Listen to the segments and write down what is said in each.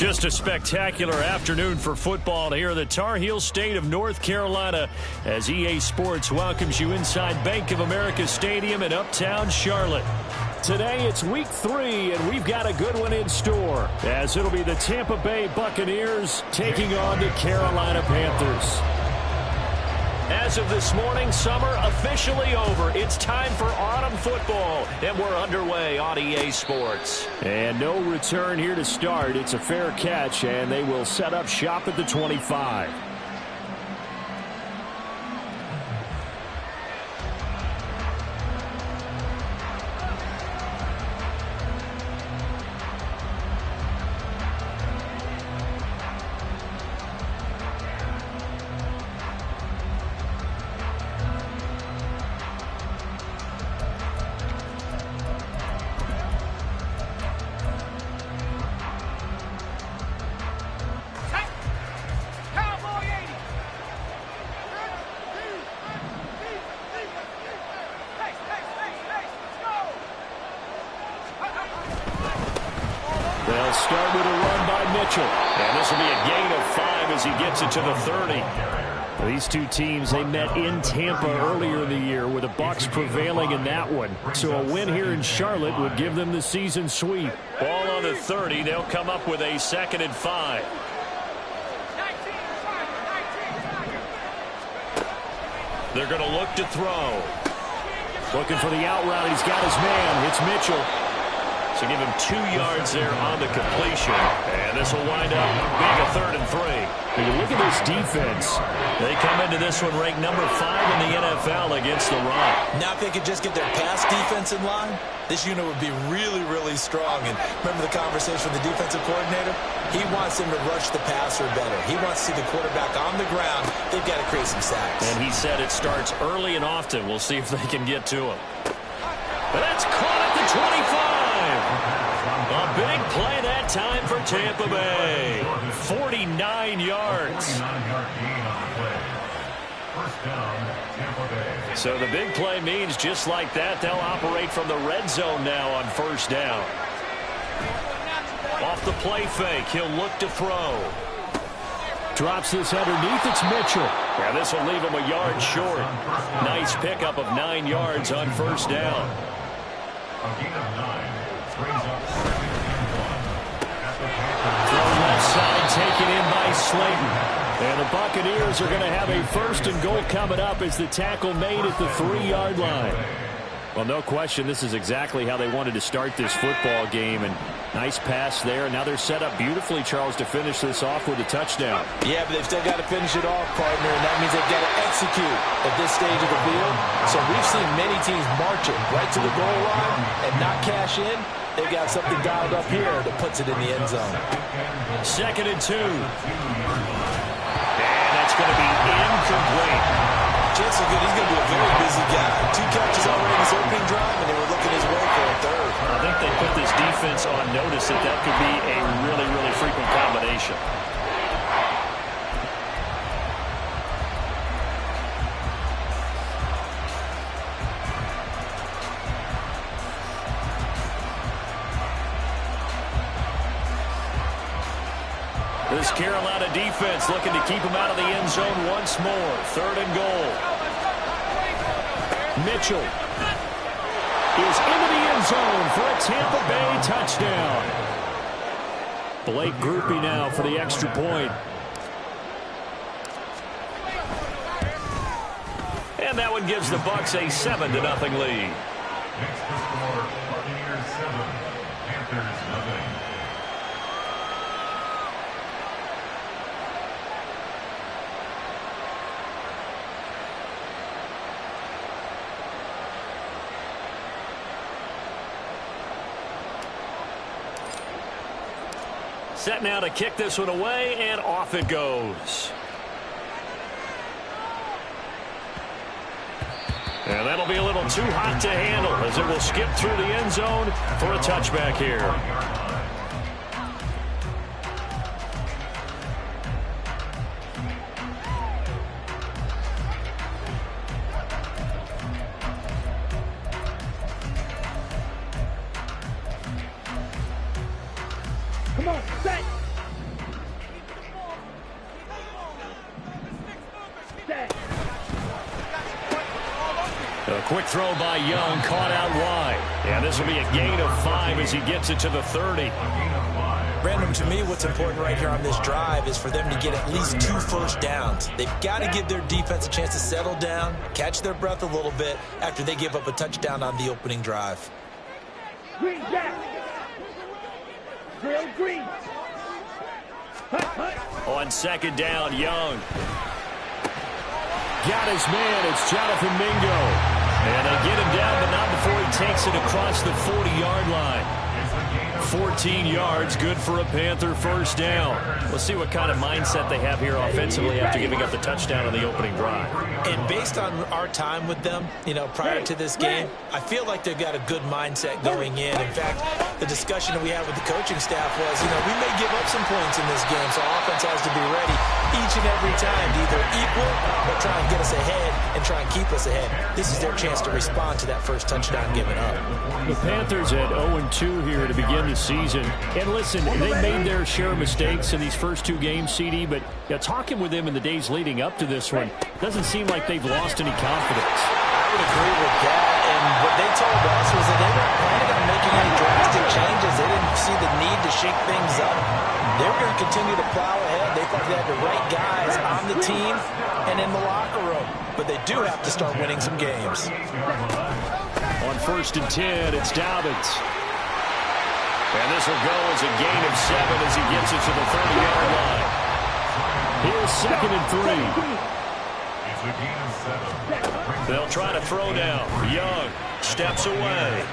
Just a spectacular afternoon for football here in the Tar Heel state of North Carolina as EA Sports welcomes you inside Bank of America Stadium in Uptown Charlotte. Today it's week 3, and we've got a good one in store as it'll be the Tampa Bay Buccaneers taking on the Carolina Panthers. As of this morning, summer officially over. It's time for autumn football, and we're underway on EA Sports. And no return here to start. It's a fair catch, and they will set up shop at the 25. They'll start with a run by Mitchell. And this will be a gain of 5 as he gets it to the 30. These two teams, they met in Tampa earlier in the year with the Bucs prevailing in that one. So a win here in Charlotte would give them the season sweep. Ball on the 30. They'll come up with a 2nd and 5. They're going to look to throw. Looking for the out route. He's got his man. It's Mitchell. So give him 2 yards there on the completion. And this will wind up being a 3rd and 3. And you look at this defense. They come into this one ranked number 5 in the NFL against the run. Now if they could just get their pass defense in line, this unit would be really, really strong. And remember the conversation with the defensive coordinator? He wants them to rush the passer better. He wants to see the quarterback on the ground. They've got to create some sacks. And he said it starts early and often. We'll see if they can get to him. But that's caught at the 25. A big play that time for Tampa Bay. 49 yards. So the big play means just like that, they'll operate from the red zone now on 1st down. Off the play fake, he'll look to throw. Drops this underneath, it's Mitchell. Yeah, this will leave him a yard short. Nice pickup of 9 yards on 1st down. Left side taken in by Slayton. And the Buccaneers are going to have a 1st and goal coming up as the tackle made at the 3-yard line. Well, no question, this is exactly how they wanted to start this football game. And nice pass there. Now they're set up beautifully, Charles, to finish this off with a touchdown. Yeah, but they've still got to finish it off, partner, and that means they've got to execute at this stage of the field. So we've seen many teams march it right to the goal line and not cash in. They've got something dialed up here that puts it in the end zone. 2nd and 2. And that's going to be incomplete. Chances are good he's going to be a very busy guy. 2 catches already in his opening drive, and they were looking his way for a 3rd. I think they put this defense on notice that that could be a really, really frequent combination. This Carolina defense looking to keep him out of the end zone once more. 3rd and goal. Mitchell is into the end zone for a Tampa Bay touchdown. Blake Grupe now for the extra point. And that one gives the Bucs a 7-0 lead. Next to score, Buccaneers 7, Panthers 0. Set now to kick this one away, and off it goes. And that'll be a little too hot to handle as it will skip through the end zone for a touchback here. Come on, set. Quick throw by Young, caught out wide. And this will be a gain of 5 as he gets it to the 30. Brandon, to me, what's important right here on this drive is for them to get at least 2 first downs. They've got to give their defense a chance to settle down, catch their breath a little bit after they give up a touchdown on the opening drive. Green, Jack. Drill green. On second down, Young. Got his man. It's Jonathan Mingo. And they get him down, but not before he takes it across the 40-yard line. 14 yards, good for a Panther first down. We'll see what kind of mindset they have here offensively after giving up the touchdown on the opening drive. And based on our time with them, prior to this game, I feel like they've got a good mindset going in. In fact, the discussion that we had with the coaching staff was, we may give up some points in this game, so offense has to be ready each and every time to either equal or try and get us ahead and try and keep us ahead. This is their chance to respond to that first touchdown given up. The Panthers at 0-2 here to begin the season. And listen, they made their share of mistakes in these first 2 games, CD, but talking with them in the days leading up to this one, doesn't seem like they've lost any confidence. I would agree with that, and what they told us was that they weren't planning on making any drastic changes. They didn't see the need to shake things up. They were going to continue to plow ahead. They thought they had the right guys on the team and in the locker room, but they do have to start winning some games. On 1st and 10, it's Dobbins. And this will go as a gain of 7 as he gets it to the 30-yard line. Here's 2nd and 3. It's a gain of 7. They'll try to throw down. Young steps away.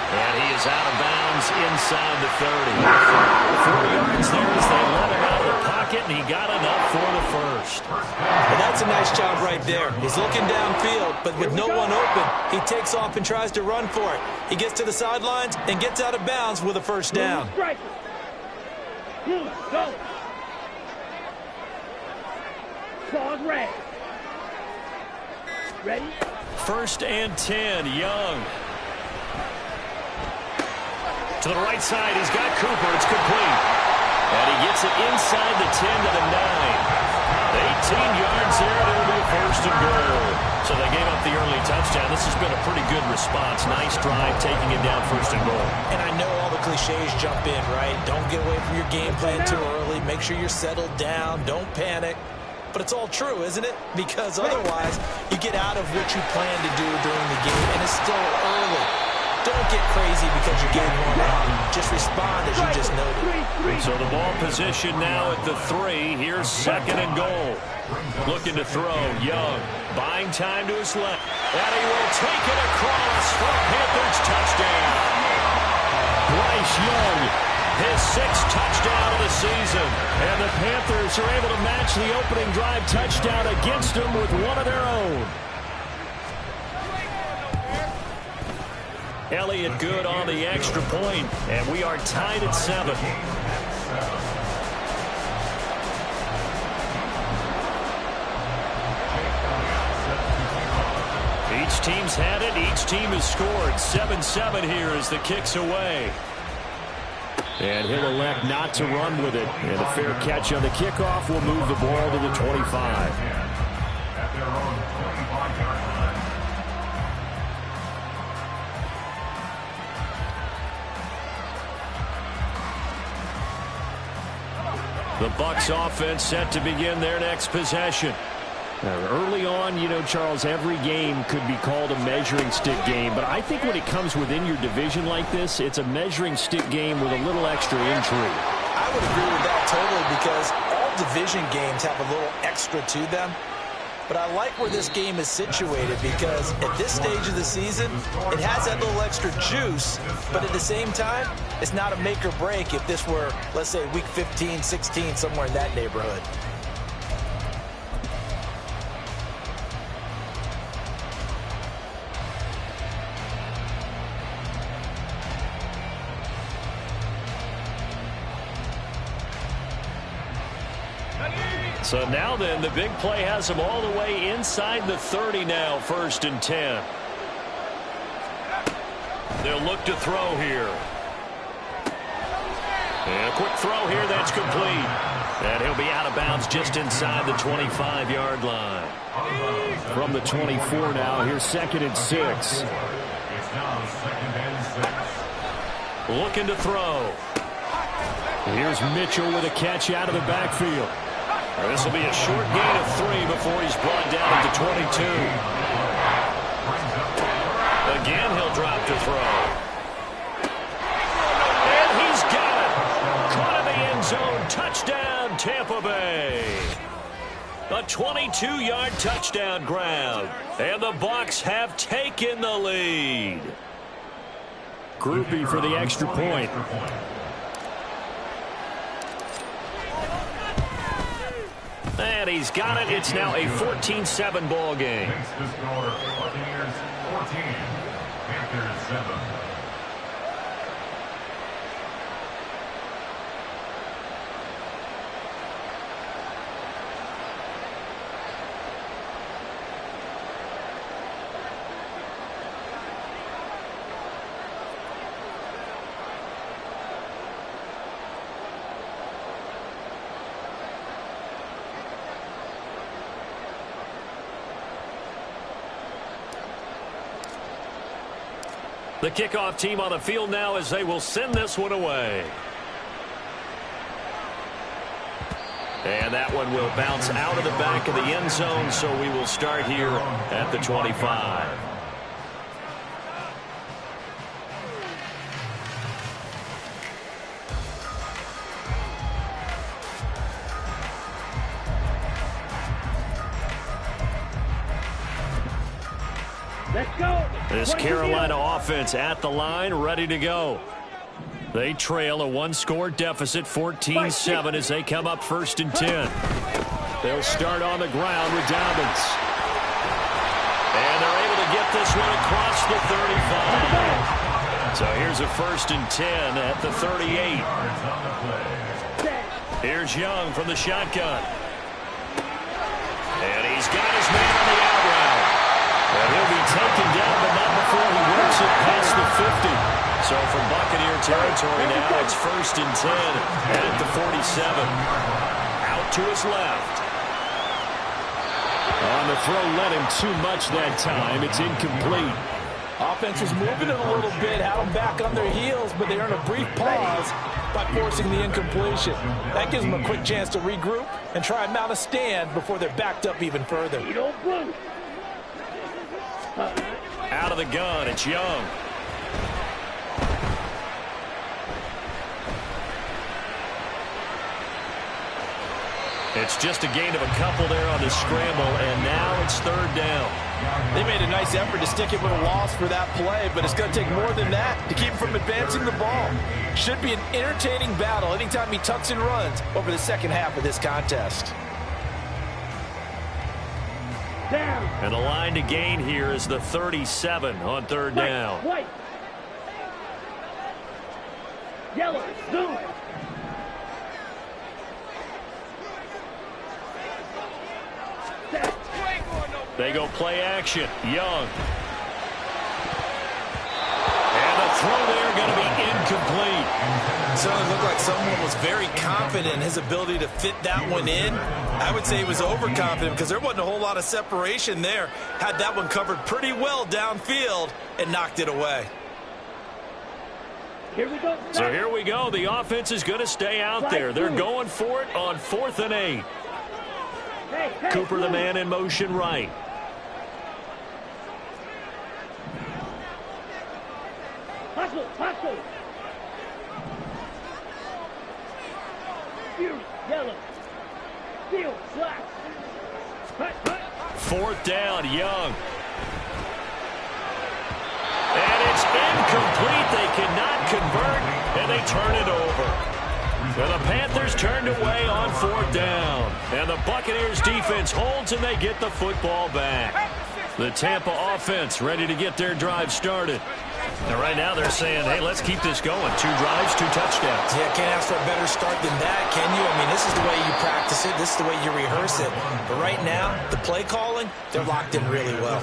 And he is out of bounds inside the 30. 4 yards there as they let him out of the pocket, and he got enough for the first. Well, that's a nice job right there. He's looking downfield, but with no one open, he takes off and tries to run for it. He gets to the sidelines and gets out of bounds with a first down. Go. Pause red. Ready? 1st and 10, Young. To the right side, he's got Cooper. It's complete. And he gets it inside the 10 to the 9. 18 yards there, and it'll be 1st and goal. So they gave up the early touchdown. This has been a pretty good response. Nice drive, taking it down 1st and goal. And I know all the cliches jump in, right? Don't get away from your game plan too early. Make sure you're settled down. Don't panic. But it's all true, isn't it? Because otherwise, you get out of what you plan to do during the game, and it's still early. Don't get crazy because you gave one out. Just respond as you just noted. So the ball position now at the 3. Here's 2nd and goal. Looking to throw. Young buying time to his left. And he will take it across for a Panthers touchdown. Bryce Young, his 6th touchdown of the season. And the Panthers are able to match the opening drive touchdown against them with one of their own. Elliott good on the extra point, and we are tied at 7. Each team's had it. Each team has scored. 7-7 here as the kick's away. And he'll elect not to run with it. And a fair catch on the kickoff will move the ball to the 25. At their own 25-yard line. The Bucs offense set to begin their next possession. Now, early on, Charles, every game could be called a measuring stick game. But I think when it comes within your division like this, it's a measuring stick game with a little extra intrigue. I would agree with that totally because all division games have a little extra to them. But I like where this game is situated because at this stage of the season, it has that little extra juice, but at the same time, it's not a make or break if this were, let's say, week 15, 16, somewhere in that neighborhood. So now then, the big play has them all the way inside the 30 now, 1st and 10. They'll look to throw here. And a quick throw here, that's complete. And he'll be out of bounds just inside the 25-yard line. From the 24 now, here's 2nd and 6. It's now 2nd and 6. Looking to throw. Here's Mitchell with a catch out of the backfield. This will be a short gain of 3 before he's brought down at the 22. Again, he'll drop to throw. And he's got it. Caught in the end zone. Touchdown, Tampa Bay. A 22-yard touchdown grab. And the Bucs have taken the lead. Groupie for the extra point. And he's got it. It's now a 14-7 ball game. Makes the score Buccaneers 14, Panthers 7. The kickoff team on the field now as they will send this one away. And that one will bounce out of the back of the end zone, so we will start here at the 25. Let's go. This Carolina offense at the line, ready to go. They trail a one-score deficit, 14-7, as they come up 1st and 10. They'll start on the ground with Dobbins. And they're able to get this one across the 35. So here's a 1st and 10 at the 38. Here's Young from the shotgun. And he's got his man on the out route. And he'll be taken down, but not before he works it past the 50. So from Buccaneer territory now, it's 1st and 10 at the 47. Out to his left. On the throw, led him too much that time. It's incomplete. Offense was moving it a little bit, had them back on their heels, but they earned a brief pause by forcing the incompletion. That gives them a quick chance to regroup and try and mount a stand before they're backed up even further. Out of the gun, it's Young. It's just a gain of a couple there on the scramble, and now it's 3rd down. They made a nice effort to stick it with a loss for that play, but it's going to take more than that to keep him from advancing the ball. Should be an entertaining battle anytime he tucks and runs over the second half of this contest. Down. And the line to gain here is the 37 on 3rd down. White. Yellow. Zoom. They go play action. Young. And the throw there going to be incomplete. It certainly looked like someone was very confident in his ability to fit that one in. I would say he was overconfident because there wasn't a whole lot of separation there. Had that one covered pretty well downfield and knocked it away. Here we go. So here we go. The offense is going to stay out there. They're going for it on 4th and 8. Hey, Cooper, the man in motion right. Hustle, hustle. Fury, yellow. Steel, black. Hut, hut. 4th down, Young. And it's incomplete. They cannot convert, and they turn it over. And the Panthers turned away on 4th down. And the Buccaneers defense holds, and they get the football back. The Tampa offense ready to get their drive started. And right now they're saying, hey, let's keep this going. 2 drives, 2 touchdowns. Yeah, can't ask for a better start than that, can you? I mean, this is the way you practice it. This is the way you rehearse it. But right now, the play calling, they're locked in really well.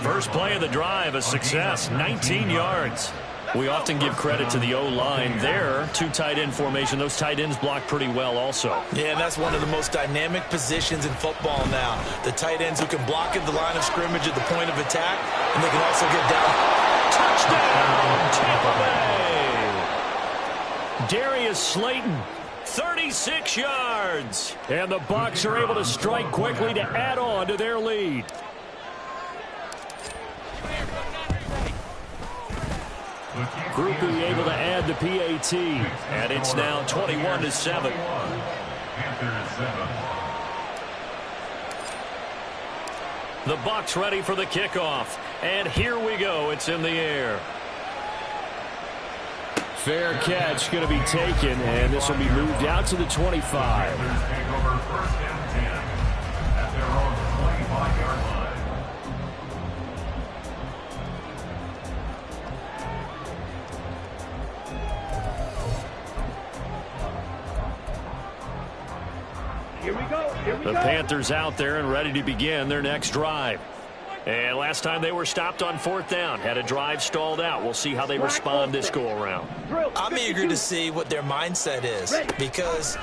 First play of the drive, a success, 19 yards. We often give credit to the O-line there. Two tight end formation. Those tight ends block pretty well also. Yeah, and that's one of the most dynamic positions in football now. The tight ends who can block at the line of scrimmage at the point of attack, and they can also get down. Touchdown, Tampa Bay! Darius Slayton, 36 yards. And the Bucs are able to strike quickly to add on to their lead. Group be able to add the PAT, and it's now 21-7. The Bucs ready for the kickoff, and here we go. It's in the air. Fair catch going to be taken, and this will be moved out to the 25. The Panthers out there and ready to begin their next drive. And last time they were stopped on 4th down, had a drive stalled out. We'll see how they respond this go-around. I'm eager to see what their mindset is, because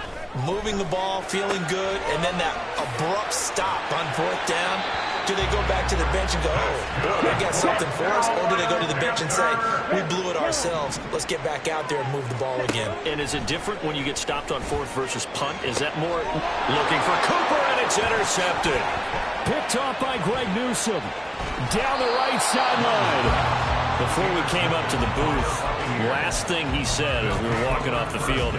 moving the ball, feeling good, and then that abrupt stop on 4th down, do they go back to the bench and go, oh, boy, they got something for us? Or do they go to the bench and say, we blew it ourselves, let's get back out there and move the ball again? And is it different when you get stopped on 4th versus punt? Is that more looking for Cooper, and it's intercepted? Picked off by Greg Newsome. Down the right sideline. Before we came up to the booth, last thing he said as we were walking off the field,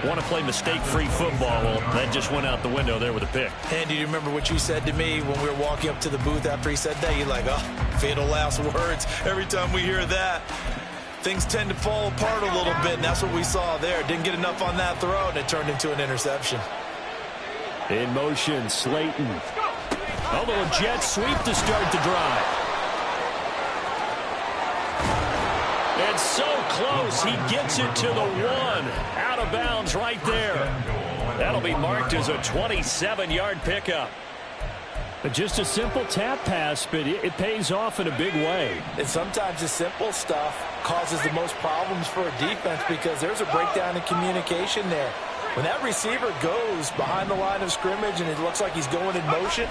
want to play mistake-free football. Well, that just went out the window there with a pick. Andy, do you remember what you said to me when we were walking up to the booth after he said that? You're like, oh, fatal last words. Every time we hear that, things tend to fall apart a little bit, and that's what we saw there. Didn't get enough on that throw, and it turned into an interception. In motion, Slayton. A little jet sweep to start the drive. And so close, he gets it to the 1. Out of bounds right there. That'll be marked as a 27-yard pickup. Just a simple tap pass, but it pays off in a big way. And sometimes the simple stuff causes the most problems for a defense because there's a breakdown in communication there. When that receiver goes behind the line of scrimmage and it looks like he's going in motion,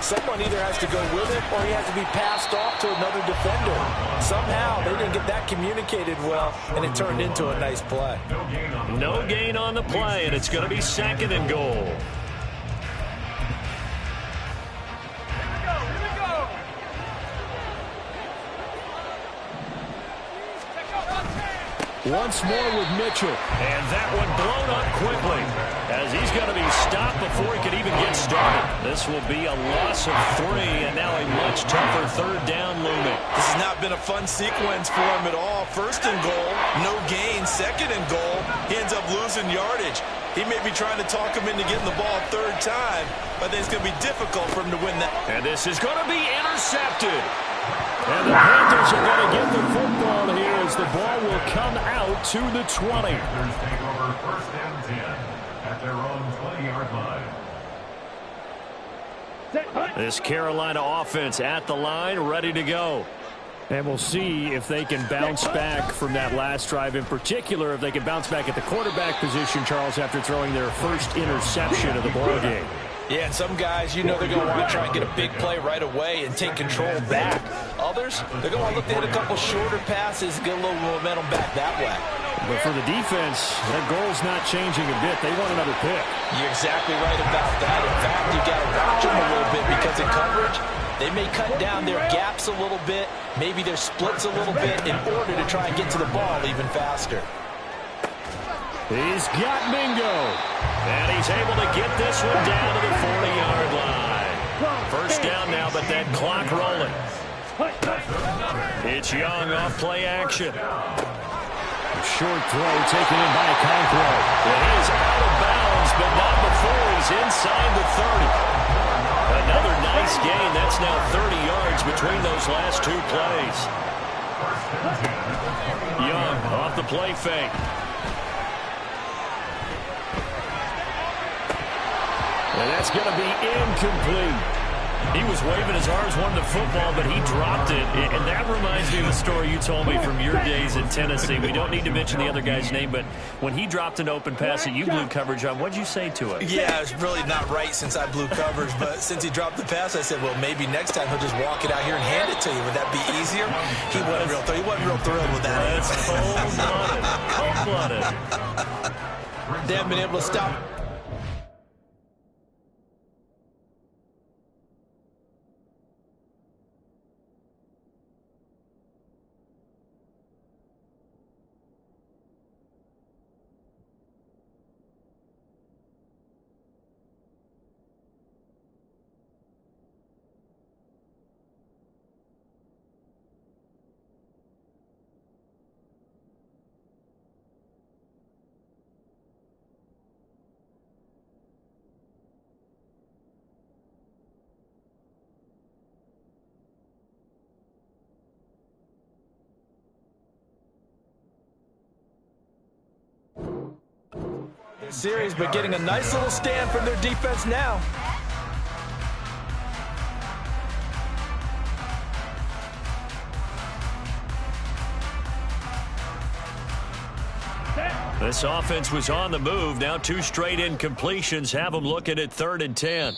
someone either has to go with him or he has to be passed off to another defender. Somehow they didn't get that communicated well, and it turned into a nice play. No gain on the play, and it's going to be 2nd and goal. Once more with Mitchell. And that one blown up quickly as he's going to be stopped before he could even get started. This will be a loss of 3, and now a much tougher 3rd down looming. This has not been a fun sequence for him at all. 1st and goal, no gain. 2nd and goal, he ends up losing yardage. He may be trying to talk him into getting the ball 3rd time, but I think it's going to be difficult for him to win that. And this is going to be intercepted. And the Panthers are going to get the football here as the ball will come out to the 20. Panthers take over 1st and 10 at their own 20-yard line. This Carolina offense at the line, ready to go. And we'll see if they can bounce back from that last drive. In particular, if they can bounce back at the quarterback position, Charles, after throwing their first interception of the ballgame. Yeah, and some guys, you know, they're going to want to try and get a big play right away and take control back. Others, they're going to want to look to hit a couple shorter passes, get a little momentum back that way. But for the defense, their goal's not changing a bit. They want another pick. You're exactly right about that. In fact, you got to watch them a little bit because in coverage, they may cut down their gaps a little bit, maybe their splits a little bit in order to try and get to the ball even faster. He's got Mingo. And he's able to get this one down to the 40-yard line. 1st down now, but that clock rolling. It's Young off play action. Short throw taken in by Conquo. It is out of bounds, but not before he's inside the 30. Another nice gain. That's now 30 yards between those last 2 plays. Young off the play fake. And that's going to be incomplete. He was waving his arms, wanting the football, but he dropped it. And that reminds me of a story you told me from your days in Tennessee. We don't need to mention the other guy's name, but when he dropped an open pass that you blew coverage on, what did you say to it? Yeah, it's really not right since I blew coverage, but since he dropped the pass, I said, well, maybe next time he'll just walk it out here and hand it to you. Would that be easier? He wasn't real thrilled with that. That's cold-blooded. Cold-blooded. They haven't been able to stop. Series, but getting a nice little stand from their defense now. This offense was on the move. Now 2 straight incompletions have them looking at 3rd and 10.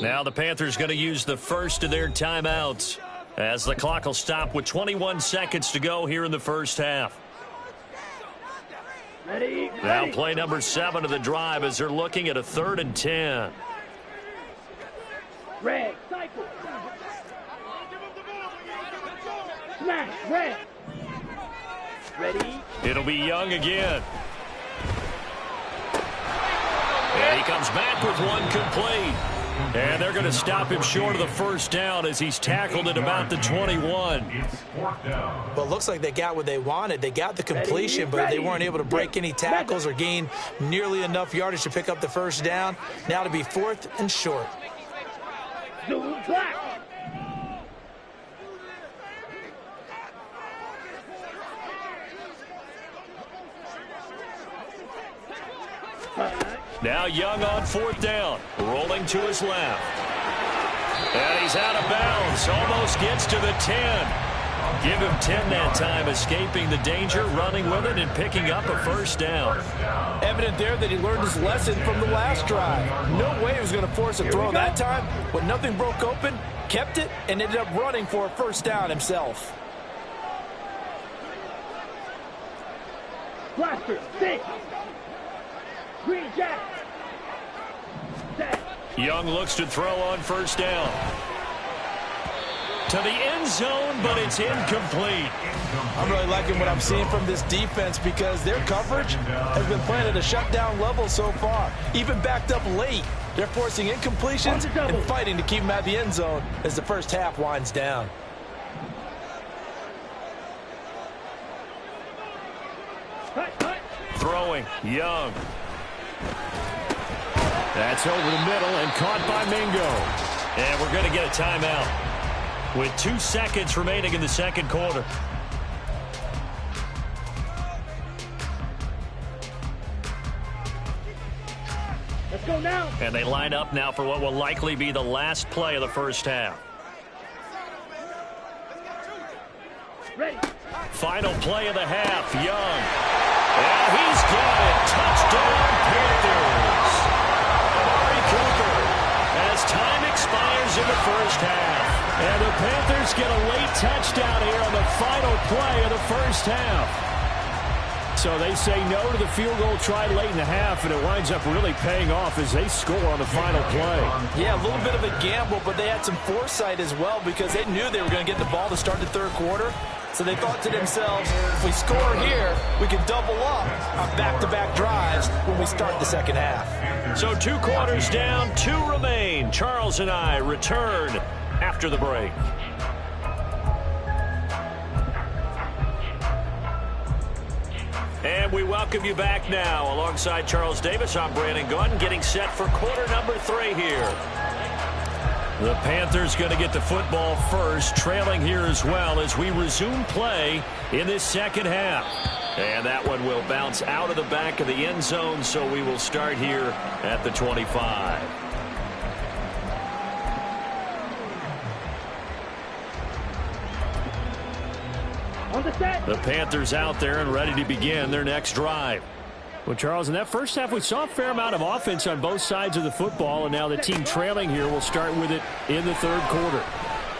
Now the Panthers going to use the first of their timeouts as the clock will stop with 21 seconds to go here in the first half. Ready. Now play number 7 of the drive as they're looking at a 3rd and 10. Red. Cycle. Smash. Red. Ready. It'll be Young again. And he comes back with one complete. And they're going to stop him short of the first down as he's tackled at about the 21. Well, it looks like they got what they wanted. They got the completion, but they weren't able to break any tackles or gain nearly enough yardage to pick up the first down. Now to be 4th and short. Zoom clap. Now Young on 4th down, rolling to his left. And he's out of bounds, almost gets to the 10. Give him 10 that time, escaping the danger, running with it, and picking up a first down. Evident there that he learned his lesson from the last drive. No way he was going to force a throw that time. When nothing broke open, kept it, and ended up running for a first down himself. Blaster. 6. Green Jack. Set. Young looks to throw on first down. To the end zone, but it's incomplete. I'm really liking what I'm seeing from this defense because their coverage has been playing at a shutdown level so far. Even backed up late, they're forcing incompletions and fighting to keep them at the end zone as the first half winds down. Throwing, Young. That's over the middle and caught by Mingo. And we're going to get a timeout with 2 seconds remaining in the second quarter. Let's go now. And they line up now for what will likely be the last play of the first half. Ready. Final play of the half, Young. And he's got it. Touchdown, Panthers. Amari Cooper as time expires in the first half. And the Panthers get a late touchdown here on the final play of the first half. So they say no to the field goal try late in the half, and it winds up really paying off as they score on the final play. Yeah, a little bit of a gamble, but they had some foresight as well because they knew they were going to get the ball to start the third quarter. So they thought to themselves, if we score here, we can double up on back-to-back drives when we start the second half. So 2 quarters down, 2 remain. Charles and I return after the break. And we welcome you back now. Alongside Charles Davis, I'm Brandon Gunn, getting set for quarter number 3 here. The Panthers going to get the football first, trailing here as well as we resume play in this second half. And that one will bounce out of the back of the end zone, so we will start here at the 25. On the set. The Panthers out there and ready to begin their next drive. Well, Charles, in that first half, we saw a fair amount of offense on both sides of the football, and now the team trailing here will start with it in the third quarter.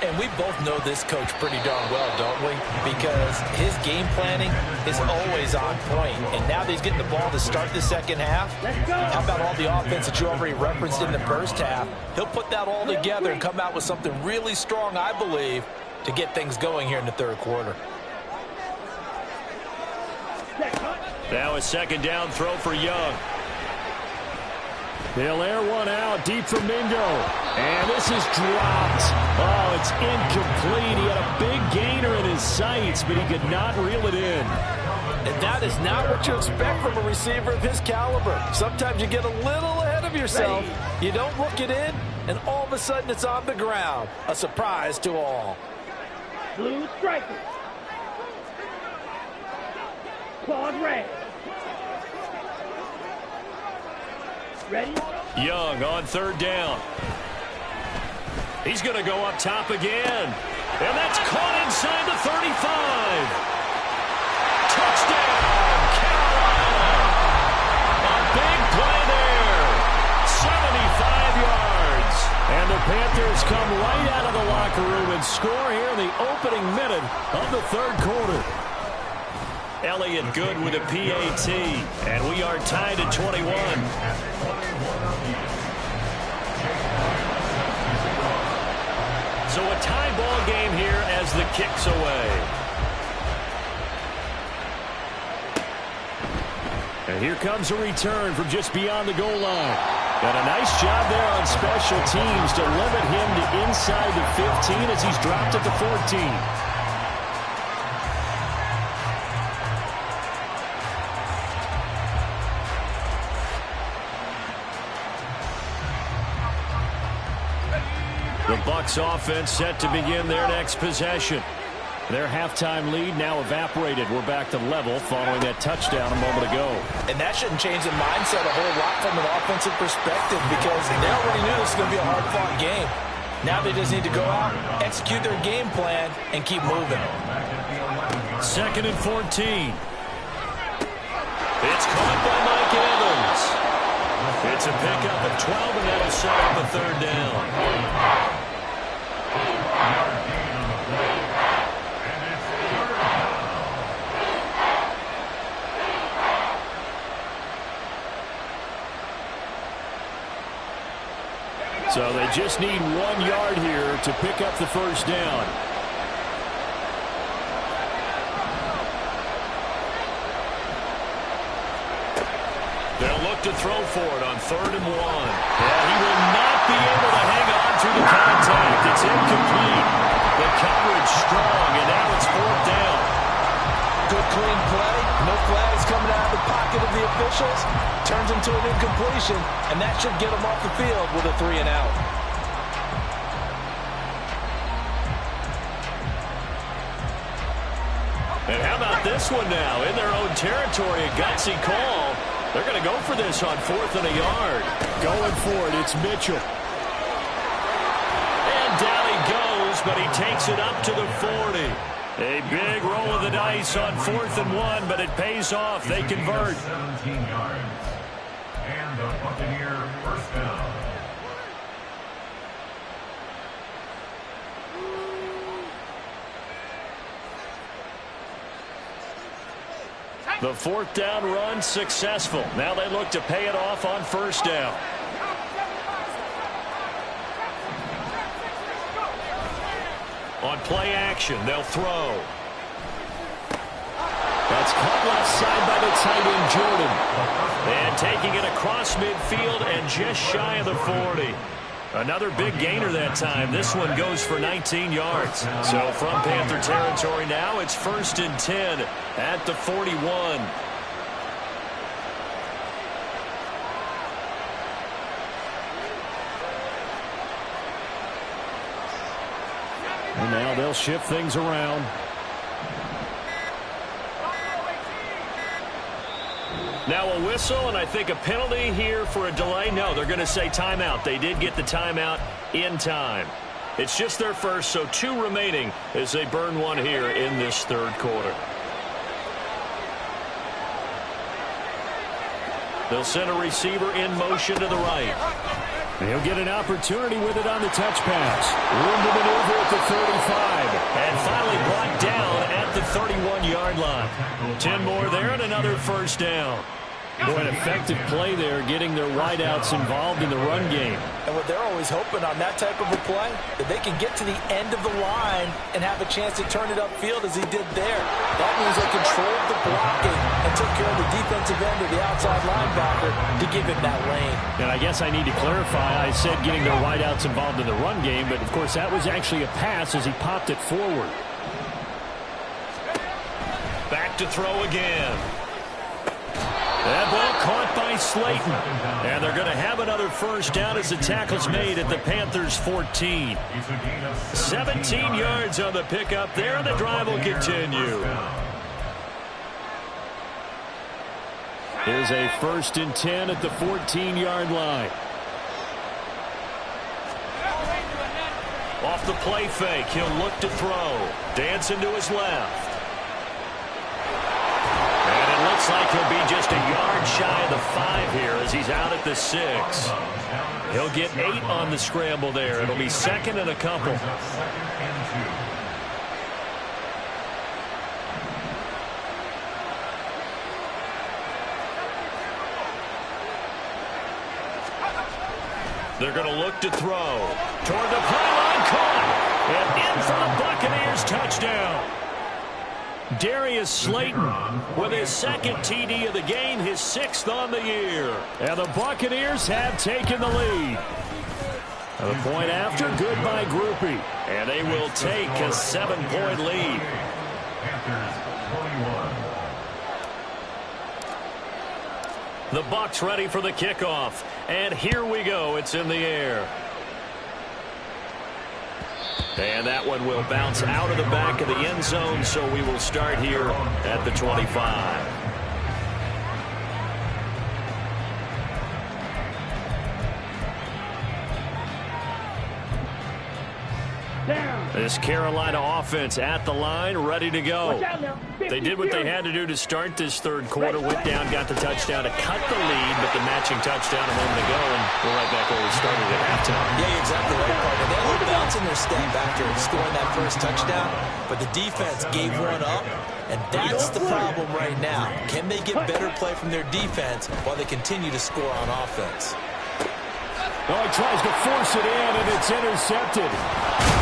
And we both know this coach pretty darn well, don't we? Because his game planning is always on point. And now that he's getting the ball to start the second half, how about all the offense that you already referenced in the first half? He'll put that all together and come out with something really strong, I believe, to get things going here in the third quarter. Now a second down throw for Young. They'll air one out deep for Mingo. And this is dropped. Oh, it's incomplete. He had a big gainer in his sights, but he could not reel it in. And that is not what you expect from a receiver of his caliber. Sometimes you get a little ahead of yourself. You don't look it in, and all of a sudden it's on the ground. A surprise to all. Blue striker. Claude red. Ready? Young on third down. He's going to go up top again. And that's caught inside the 35. Touchdown, Carolina. A big play there. 75 yards. And the Panthers come right out of the locker room and score here in the opening minute of the third quarter. Elliott good with a PAT. And we are tied at 21. So a tie ball game here as the kick's away. And here comes a return from just beyond the goal line. And a nice job there on special teams to limit him to inside the 15 as he's dropped at the 14. The Bucs offense set to begin their next possession. Their halftime lead now evaporated. We're back to level following that touchdown a moment ago. And that shouldn't change the mindset a whole lot from an offensive perspective because they already knew this was going to be a hard-fought game. Now they just need to go out, execute their game plan, and keep moving. Second and 14. It's caught by Mike Evans. It's a pickup of 12, and that'll set up a third down. So they just need 1 yard here to pick up the first down. They'll look to throw for it on 3rd and 1. And he will not be able to hang on to the contact. It's incomplete. The coverage strong, and now it's 4th down. Good clean play. No flags coming out of the pocket of the officials. Turns into an incompletion, and that should get them off the field with a 3 and out. And how about this one now? In their own territory, a gutsy call. They're going to go for this on 4th and a yard. Going for it, it's Mitchell. And down he goes, but he takes it up to the 40. A big roll of the dice on 4th and 1, but it pays off. They convert. 17 yards. And the Buccaneer first down. The 4th down run successful. Now they look to pay it off on 1st down. On play action, they'll throw. That's caught left side by the tight end, Jordan. And taking it across midfield and just shy of the 40. Another big gainer that time. This one goes for 19 yards. So from Panther territory now, it's 1st and 10 at the 41. And now they'll shift things around. Now a whistle, and I think a penalty here for a delay. No, they're going to say timeout. They did get the timeout in time. It's just their first, so 2 remaining as they burn one here in this third quarter. They'll send a receiver in motion to the right. And he'll get an opportunity with it on the touch pass. Room to maneuver at the 35. And finally brought down at the 31-yard line. 10 more there and another first down. Boy, an effective play there, getting their wideouts involved in the run game. And what they're always hoping on that type of a play, that they can get to the end of the line and have a chance to turn it upfield as he did there. That means they controlled the blocking and took care of the defensive end of the outside linebacker to give him that lane. And I guess I need to clarify, I said getting their wideouts involved in the run game, but of course that was actually a pass as he popped it forward. Back to throw again. That ball caught by Slayton. And they're going to have another first down as the tackle's made at the Panthers' 14. 17 yards on the pickup there, and the drive will continue. Here's a 1st and 10 at the 14-yard line. Off the play fake, he'll look to throw. Dancing to his left. Looks like he'll be just a yard shy of the 5 here as he's out at the 6. He'll get 8 on the scramble there. It'll be 2nd and a couple. They're going to look to throw. Toward the pylon, caught. And in for the Buccaneers touchdown. Darius Slayton with his 2nd TD of the game, his 6th on the year. And the Buccaneers have taken the lead. The point after, good by Grupe. And they will take a 7-point lead. The Bucs ready for the kickoff. And here we go. It's in the air. And that one will bounce out of the back of the end zone, so we will start here at the 25. This Carolina offense at the line, ready to go. They did what they had to do to start this third quarter. Went down, got the touchdown to cut the lead, but the matching touchdown a moment ago, and we're right back where we started at halftime. Yeah, exactly right, partner. They had a little bounce in their step after scoring that first touchdown, but the defense gave one up, and that's the problem right now. Can they get better play from their defense while they continue to score on offense? Oh, he tries to force it in, and it's intercepted.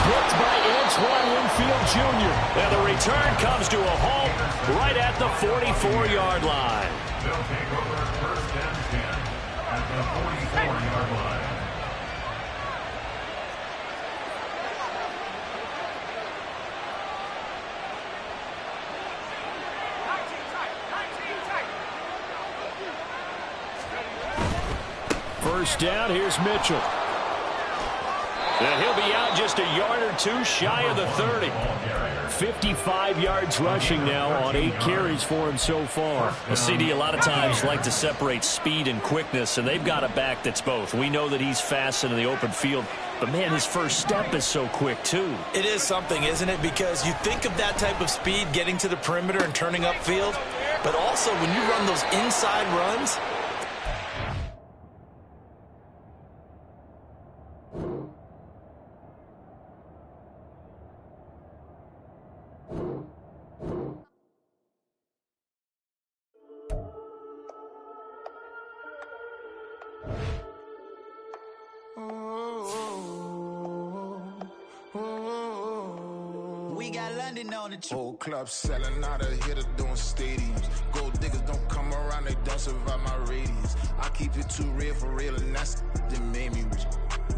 Picked by Antoine Winfield Jr. And the return comes to a halt right at the 44-yard line. They'll take over 1st and 10 at the 44-yard line. First down, here's Mitchell. And he'll be out just a yard or 2 shy of the 30. 55 yards rushing now on 8 carries for him so far. A CD a lot of times like to separate speed and quickness, and they've got a back that's both. We know that he's fast in the open field, but, man, his first step is so quick, too. It is something, isn't it? Because you think of that type of speed getting to the perimeter and turning upfield, but also when you run those inside runs, Whole club selling out of hitter doing stadiums. Gold diggers don't come around, they don't survive my radius. I keep it too real for real, and that's that made me rich.